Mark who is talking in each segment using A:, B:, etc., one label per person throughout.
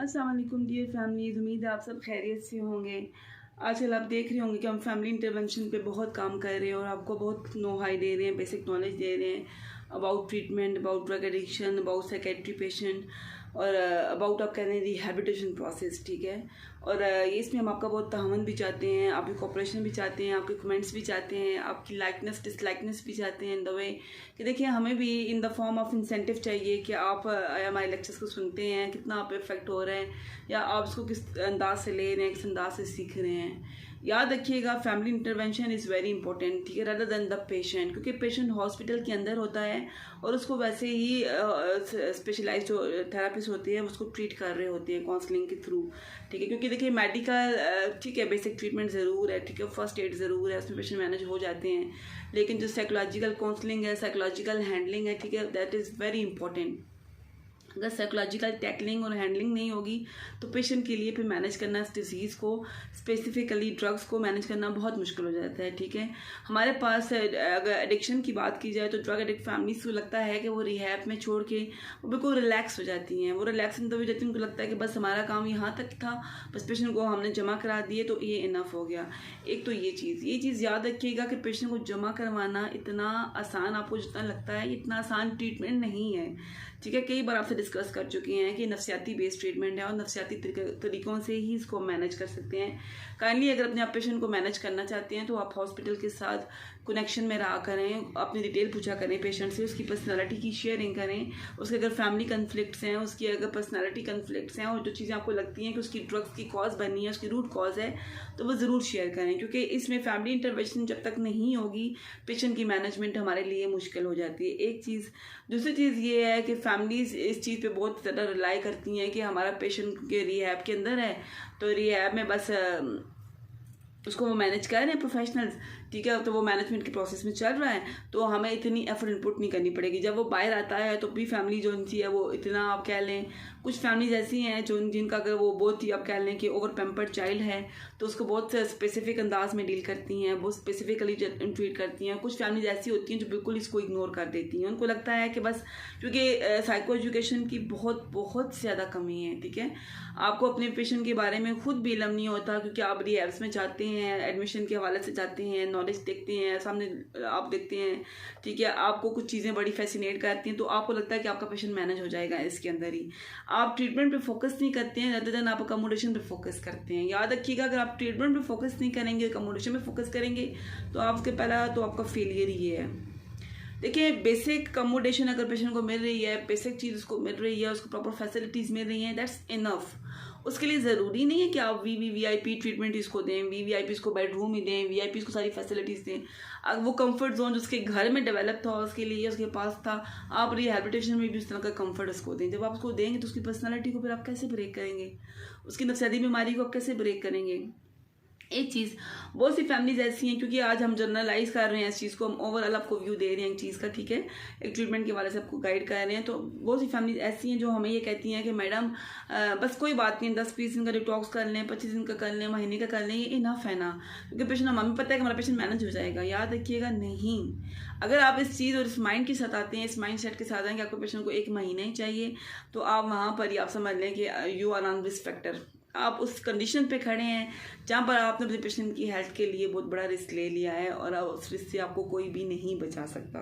A: अस्सलाम वालेकुम dear families, उम्मीद है आप सब खैरियत से होंगे। आजकल आप देख रहे होंगे कि हम फैमिली इंटरवेंशन पे बहुत काम कर रहे हैं और आपको बहुत नोहाई दे रहे हैं, बेसिक नॉलेज दे रहे हैं about treatment, about drug addiction, about psychiatry patient और अबाउट आप कह रहे हैं रिहैबिलिटेशन प्रोसेस, ठीक है। और इसमें हम आपका बहुत तावन भी चाहते हैं, आपकी कोऑपरेशन भी चाहते हैं, आपके कमेंट्स भी चाहते हैं, आपकी लाइकनेस डिसलाइकनेस भी चाहते हैं इन द वे कि देखिए हमें भी in the form of incentive चाहिए कि आप हमारे लेक्चर्स को सुनते हैं, कितना आप इफेक्ट हो रहे हैं या आप इसको किस अंदाज से ले रहे हैं, किस अंदाज से सीख रहे हैं। याद रखिएगा family intervention is very important, ठीक है, रादर देन द पेशेंट, क्योंकि पेशेंट हॉस्पिटल के अंदर होता है और उसको वैसे ही स्पेशलाइज्ड जो थेरापिस्ट होते हैं उसको ट्रीट कर रहे होते हैं काउंसलिंग के थ्रू, ठीक है। क्योंकि देखिए मेडिकल ठीक है, बेसिक ट्रीटमेंट ज़रूर है, ठीक है, फर्स्ट एड ज़रूर है, उसमें पेशेंट मैनेज हो जाते हैं, लेकिन जो साइकोलॉजिकल काउंसलिंग है, साइकोलॉजिकल हैंडलिंग है, ठीक है, दैट इज़ वेरी इंपॉर्टेंट। अगर साइकोलॉजिकल टैकलिंग और हैंडलिंग नहीं होगी तो पेशेंट के लिए फिर मैनेज करना इस डिजीज़ को, स्पेसिफिकली ड्रग्स को मैनेज करना बहुत मुश्किल हो जाता है, ठीक है। हमारे पास अगर एडिक्शन की बात की जाए तो ड्रग एडिक्ट फैमिलीज को लगता है कि वो रिहैब में छोड़ के वो बिल्कुल रिलैक्स हो जाती हैं, वो रिलैक्स तो हो जाती है, उनको लगता है कि बस हमारा काम यहाँ तक था, बस पेशेंट को हमने जमा करा दिए तो ये इनफ हो गया। एक तो ये चीज़ याद रखिएगा कि पेशेंट को जमा करवाना इतना आसान आपको जितना लगता है इतना आसान ट्रीटमेंट नहीं है, ठीक है। कई बार आपसे डिस्कस कर चुके हैं कि नफ्सियाती बेस्ड ट्रीटमेंट है और नफ्सियाती तरीक़ों से ही इसको मैनेज कर सकते हैं। काइंडली अगर अपने आप पेशेंट को मैनेज करना चाहते हैं तो आप हॉस्पिटल के साथ कनेक्शन में रहा करें, अपनी डिटेल पूछा करें पेशेंट से, उसकी पर्सनालिटी की शेयरिंग करें, उसके अगर फैमिली कन्फ्लिक्ट्स हैं, उसकी अगर पर्सनालिटी कन्फ्लिक्ट्स हैं और जो चीज़ें आपको लगती हैं कि उसकी ड्रग्स की कॉज बनी है, उसकी रूट कॉज है, तो वो ज़रूर शेयर करें, क्योंकि इसमें फैमिली इंटरवेंशन जब तक नहीं होगी पेशेंट की मैनेजमेंट हमारे लिए मुश्किल हो जाती है। एक चीज़। दूसरी चीज़ ये है कि फैमिलीज इस चीज़ पे बहुत ज़्यादा रिलाई करती हैं कि हमारा पेशेंट के रिहैब के अंदर है तो रिहैब में बस उसको वो मैनेज कर रहे हैं प्रोफेशनल्स, ठीक है, तो वो मैनेजमेंट के प्रोसेस में चल रहा है तो हमें इतनी एफर्ट इनपुट नहीं करनी पड़ेगी। जब वो बाहर आता है तो भी फैमिली जो उनकी है वो इतना आप कह लें, कुछ फैमिलीज ऐसी हैं जो जिनका अगर वो बहुत ही आप कह लें कि ओवर पैम्पर्ड चाइल्ड है तो उसको बहुत स्पेसिफिक अंदाज में डील करती हैं, बहुत स्पेसिफिकली ट्रीट करती हैं। कुछ फैमिलीज ऐसी होती हैं जो बिल्कुल इसको इग्नोर कर देती हैं, उनको लगता है कि बस, क्योंकि साइको एजुकेशन की बहुत बहुत ज़्यादा कमी है, ठीक है। आपको अपने पेशेंट के बारे में खुद भी इल्म नहीं होता क्योंकि आप रिहैब्स में जाते हैं, एडमिशन के हवाले से जाते हैं, नॉलेज देखते हैं, सामने आप देखते हैं, ठीक है, आपको कुछ चीज़ें बड़ी फैसिनेट करती हैं तो आपको लगता है कि आपका पेशेंट मैनेज हो जाएगा इसके अंदर ही। आप ट्रीटमेंट पे फोकस नहीं करते हैं, rather than आप अकोमोडेशन पे फोकस करते हैं। याद रखिएगा अगर आप ट्रीटमेंट पे फोकस नहीं करेंगे, अकोमोडेशन पे फोकस करेंगे तो आपके पहला तो आपका फेलियर ही है। देखिए बेसिक अकोमोडेशन अगर पेशेंट को मिल रही है, बेसिक चीज़ उसको मिल रही है, उसको प्रॉपर फैसिलिटीज़ मिल रही हैं, दैट्स इनफ। उसके लिए ज़रूरी नहीं है कि आप वीवीआईपी ट्रीटमेंट इसको दें, वीवीआईपी इसको बेडरूम ही दें, वीआईपी इसको सारी फैसिलिटीज़ दें। अगर वो कंफर्ट जोन जो उसके घर में डेवलप था उसके लिए उसके पास था, आप रिहैबिलिटेशन में भी उस तरह का कंफर्ट उसको दें। जब आप उसको देंगे तो उसकी पर्सनैलिटी को फिर आप कैसे ब्रेक करेंगे, उसकी नफ्सियाती बीमारी को आप कैसे ब्रेक करेंगे। एक चीज़, बहुत सी फैमिलीज ऐसी हैं, क्योंकि आज हम जनरलाइज कर रहे हैं इस चीज़ को, हम ओवरऑल आपको व्यू दे रहे हैं एक चीज़ का, ठीक है, एक ट्रीटमेंट के वाले से आपको गाइड कर रहे हैं, तो बहुत सी फैमिलीज ऐसी हैं जो हमें ये कहती हैं कि मैडम बस कोई बात नहीं, 10-20 दिन का डिटॉक्स कर लें, 25 दिन का कर लें, महीने का कर लें, ये इनफ है ना, क्योंकि पेशेंट हमें पता है कि हमारा पेशेंट मैनेज हो जाएगा। याद रखिएगा नहीं, अगर आप इस चीज़ और इस माइंड के साथ आते हैं, इस माइंड सेट के साथ आएँ कि आपको पेशेंट को 1 महीना ही चाहिए, तो आप वहाँ पर ही आप समझ लें कि you are on risk factor. आप उस कंडीशन पे खड़े हैं जहाँ पर आपने अपने पेशेंट की हेल्थ के लिए बहुत बड़ा रिस्क ले लिया है और उस रिस्क से आपको कोई भी नहीं बचा सकता।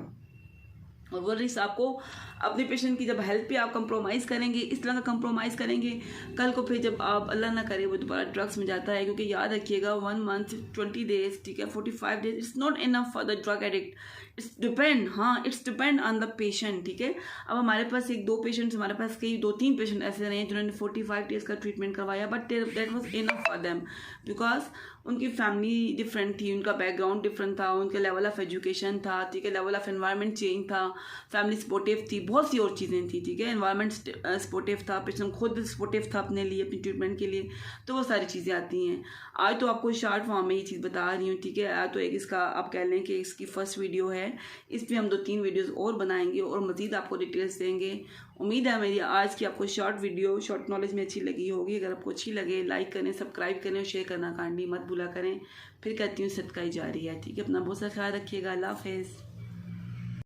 A: और वो रिस्क आपको अपने पेशेंट की जब हेल्थ पे आप कंप्रोमाइज़ करेंगे, इस तरह का कंप्रोमाइज़ करेंगे, कल को फिर जब आप अल्लाह ना करे वो दोबारा ड्रग्स में जाता है, क्योंकि याद रखिएगा 1 मंथ 20 डेज, ठीक है, 45 days it's not enough for the drug addict. It's depend on the patient, ठीक है। अब हमारे पास 1-2 पेशेंट्स, हमारे पास कई 2-3 पेशेंट ऐसे रहे हैं जिन्होंने 45 डेज का ट्रीटमेंट करवाया, but that was enough for them because उनकी फैमिली डिफरेंट थी, उनका बैकग्राउंड डिफरेंट था, उनका लेवल ऑफ एजुकेशन था, ठीक है, लेवल ऑफ एनवायरनमेंट चेंज था, फैमिली सपोर्टिव थी, बहुत सी और चीज़ें थी, ठीक है, एनवायरनमेंट सपोर्टिव था, पेशेंट खुद सपोर्टिव था अपने लिए, अपनी ट्रीटमेंट के लिए, तो वो सारी चीज़ें आती हैं। आज तो आपको शॉर्ट फॉर्म में ये चीज़ बता रही हूँ, ठीक है। आज तो एक इसका आप कह लें कि इसकी फर्स्ट वीडियो है, इस पर हम 2-3 वीडियोज़ और बनाएंगे और मज़ीद आपको डिटेल्स देंगे। उम्मीद है मेरी आज की आपको शॉर्ट वीडियो शॉर्ट नॉलेज में अच्छी लगी होगी। अगर आपको अच्छी लगे लाइक करें, सब्सक्राइब करें और शेयर करना काइंडली मत भूला करें। फिर कहती हूँ सदका ही जारी है, ठीक है। अपना बहुत सा ख्याल रखिएगा। अल्लाह हाफ़िज़।